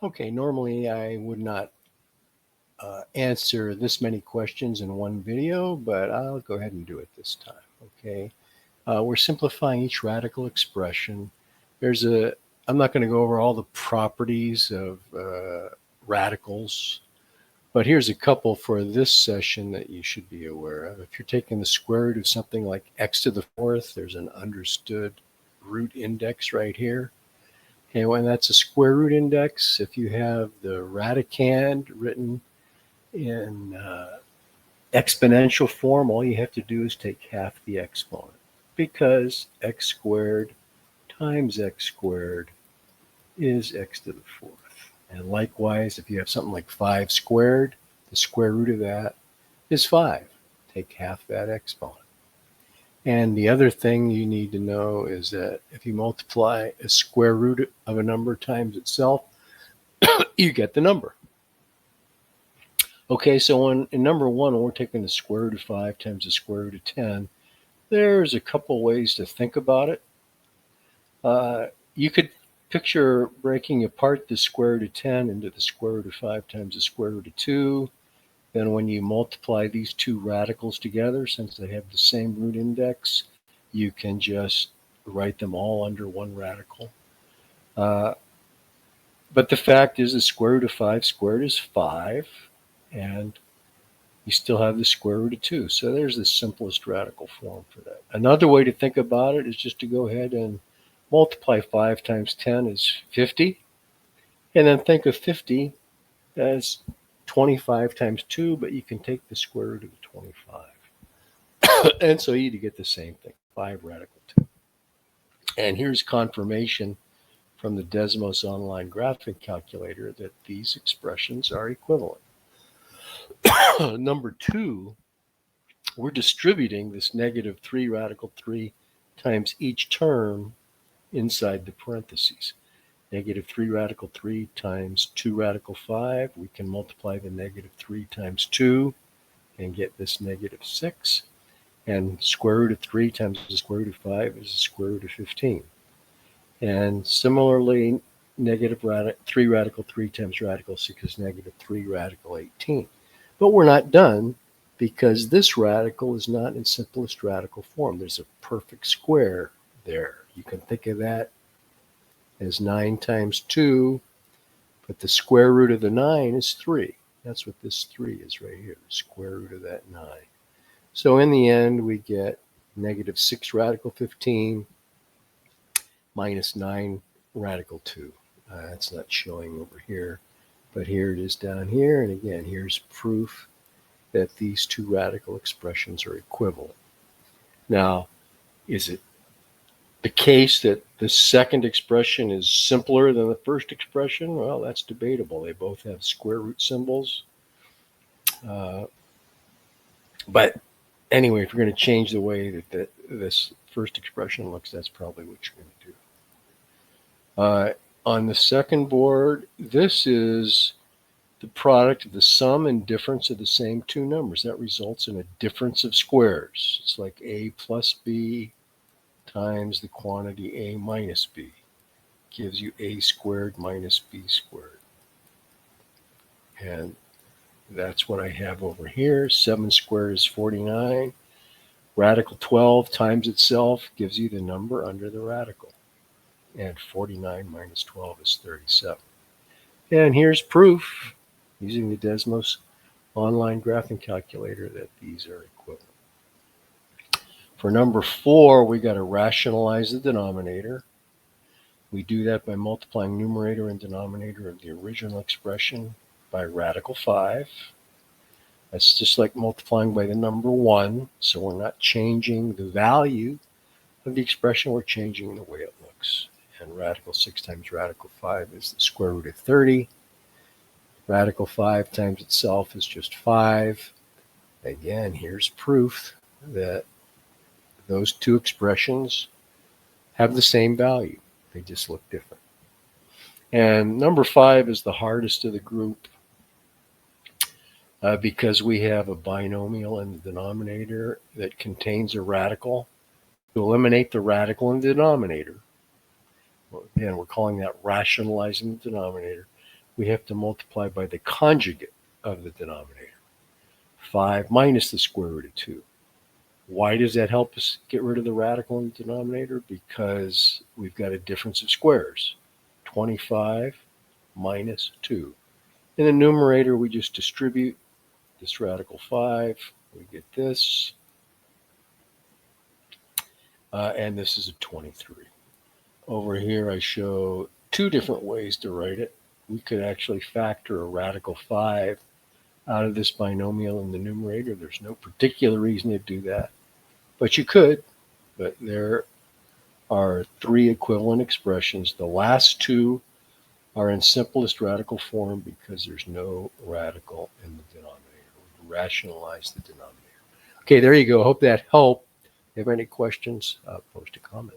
Okay, normally I would not answer this many questions in one video, but I'll go ahead and do it this time. Okay, we're simplifying each radical expression. I'm not going to go over all the properties of radicals, but here's a couple for this session that you should be aware of. If you're taking the square root of something like x to the fourth, there's an understood root index right here. Okay, when that's a square root index, if you have the radicand written in exponential form, all you have to do is take half the exponent, because x squared times x squared is x to the fourth. And likewise, if you have something like 5 squared, the square root of that is 5. Take half that exponent. And the other thing you need to know is that if you multiply a square root of a number times itself, you get the number. Okay, so in number 1, when we're taking the square root of 5 times the square root of 10, there's a couple ways to think about it. You could picture breaking apart the square root of 10 into the square root of 5 times the square root of 2. Then when you multiply these two radicals together, since they have the same root index, you can just write them all under one radical. But the fact is the square root of 5 squared is 5, and you still have the square root of 2. So there's the simplest radical form for that. Another way to think about it is just to go ahead and multiply 5 times 10 is 50, and then think of 50 as 25 times 2, but you can take the square root of the 25. And so you get the same thing, 5 radical 2. And here's confirmation from the Desmos online graphic calculator that these expressions are equivalent. Number 2, we're distributing this negative 3 radical 3 times each term inside the parentheses. Negative 3 radical 3 times 2 radical 5. We can multiply the negative 3 times 2 and get this negative 6. And square root of 3 times the square root of 5 is the square root of 15. And similarly, negative 3 radical 3 times radical 6 is negative 3 radical 18. But we're not done, because this radical is not in simplest radical form. There's a perfect square there. You can think of that as 9 times 2, but the square root of the 9 is 3. That's what this 3 is right here, the square root of that 9. So in the end, we get negative 6 radical 15 minus 9 radical 2. That's not showing over here, but here it is down here. And again, here's proof that these two radical expressions are equivalent. Now, is it the case that the second expression is simpler than the first expression? Well, that's debatable. They both have square root symbols. But anyway, if you're going to change the way that this first expression looks, that's probably what you're going to do. On the second board, this is the product of the sum and difference of the same two numbers. That results in a difference of squares. It's like a plus b times the quantity a minus b. Gives you a squared minus b squared. And that's what I have over here. 7 squared is 49. Radical 12 times itself gives you the number under the radical. And 49 minus 12 is 37. And here's proof using the Desmos online graphing calculator that these are equivalent. For number 4, we got to rationalize the denominator. We do that by multiplying numerator and denominator of the original expression by radical 5. That's just like multiplying by the number 1. So we're not changing the value of the expression, we're changing the way it looks. And radical 6 times radical 5 is the square root of 30. Radical 5 times itself is just 5. Again, here's proof that those two expressions have the same value. They just look different. And number 5 is the hardest of the group because we have a binomial in the denominator that contains a radical. To eliminate the radical in the denominator, again, we're calling that rationalizing the denominator. we have to multiply by the conjugate of the denominator. 5 minus the square root of 2. Why does that help us get rid of the radical in the denominator? Because we've got a difference of squares. 25 minus 2. In the numerator, we just distribute this radical 5. We get this. And this is a 23. Over here, I show two different ways to write it. We could actually factor a radical 5 out of this binomial in the numerator. There's no particular reason to do that, but you could. But there are three equivalent expressions. The last two are in simplest radical form because there's no radical in the denominator. We rationalize the denominator. Okay, there you go. Hope that helped. If you have any questions, post a comment.